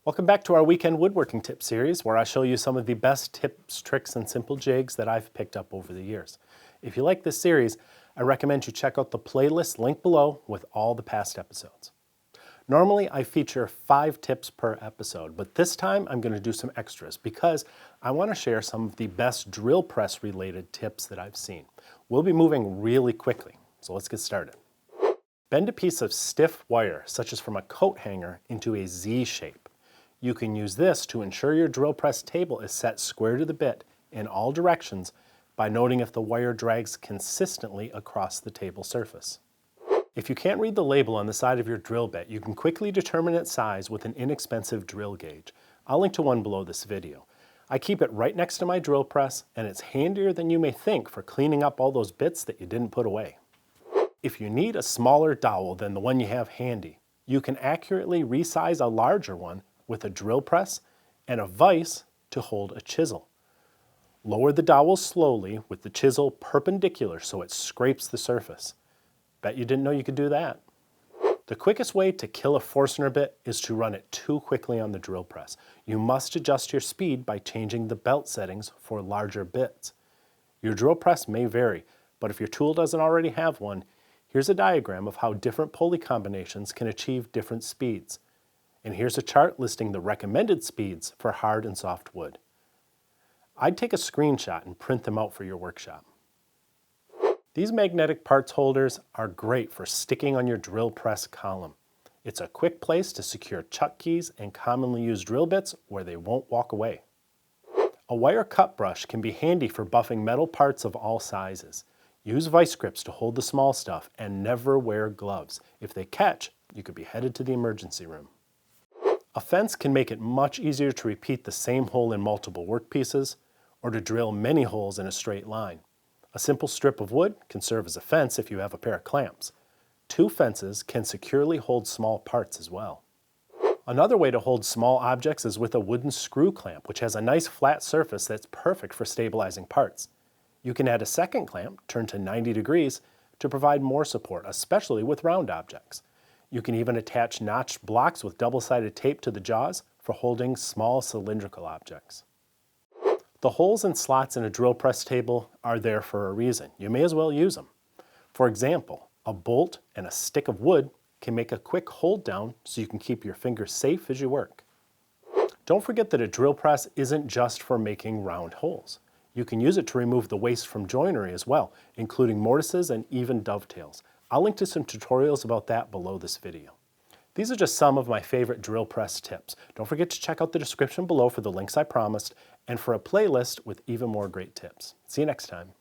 Welcome back to our weekend woodworking tip series where I show you some of the best tips, tricks, and simple jigs that I've picked up over the years. If you like this series, I recommend you check out the playlist linked below with all the past episodes. Normally I feature 5 tips per episode, but this time I'm going to do some extras because I want to share some of the best drill press related tips that I've seen. We'll be moving really quickly, so let's get started. Bend a piece of stiff wire, such as from a coat hanger, into a Z shape. You can use this to ensure your drill press table is set square to the bit in all directions by noting if the wire drags consistently across the table surface. If you can't read the label on the side of your drill bit, you can quickly determine its size with an inexpensive drill gauge. I'll link to one below this video. I keep it right next to my drill press, and it's handier than you may think for cleaning up all those bits that you didn't put away. If you need a smaller dowel than the one you have handy, you can accurately resize a larger one with a drill press and a vise to hold a chisel. Lower the dowel slowly with the chisel perpendicular so it scrapes the surface. Bet you didn't know you could do that. The quickest way to kill a Forstner bit is to run it too quickly on the drill press. You must adjust your speed by changing the belt settings for larger bits. Your drill press may vary, but if your tool doesn't already have one, here's a diagram of how different pulley combinations can achieve different speeds. And here's a chart listing the recommended speeds for hard and soft wood. I'd take a screenshot and print them out for your workshop. These magnetic parts holders are great for sticking on your drill press column. It's a quick place to secure chuck keys and commonly used drill bits where they won't walk away. A wire cut brush can be handy for buffing metal parts of all sizes. Use vice grips to hold the small stuff and never wear gloves. If they catch, you could be headed to the emergency room. A fence can make it much easier to repeat the same hole in multiple workpieces or to drill many holes in a straight line. A simple strip of wood can serve as a fence if you have a pair of clamps. 2 fences can securely hold small parts as well. Another way to hold small objects is with a wooden screw clamp, which has a nice flat surface that's perfect for stabilizing parts. You can add a second clamp, turned to 90 degrees, to provide more support, especially with round objects. You can even attach notched blocks with double-sided tape to the jaws for holding small cylindrical objects. The holes and slots in a drill press table are there for a reason. You may as well use them. For example, a bolt and a stick of wood can make a quick hold down so you can keep your fingers safe as you work. Don't forget that a drill press isn't just for making round holes. You can use it to remove the waste from joinery as well, including mortises and even dovetails. I'll link to some tutorials about that below this video. These are just some of my favorite drill press tips. Don't forget to check out the description below for the links I promised and for a playlist with even more great tips. See you next time.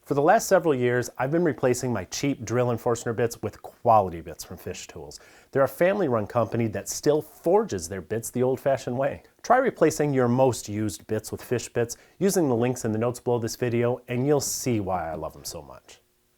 For the last several years, I've been replacing my cheap drill and Forstner bits with quality bits from Fish Tools. They're a family-run company that still forges their bits the old-fashioned way. Try replacing your most used bits with Fish bits using the links in the notes below this video, and you'll see why I love them so much.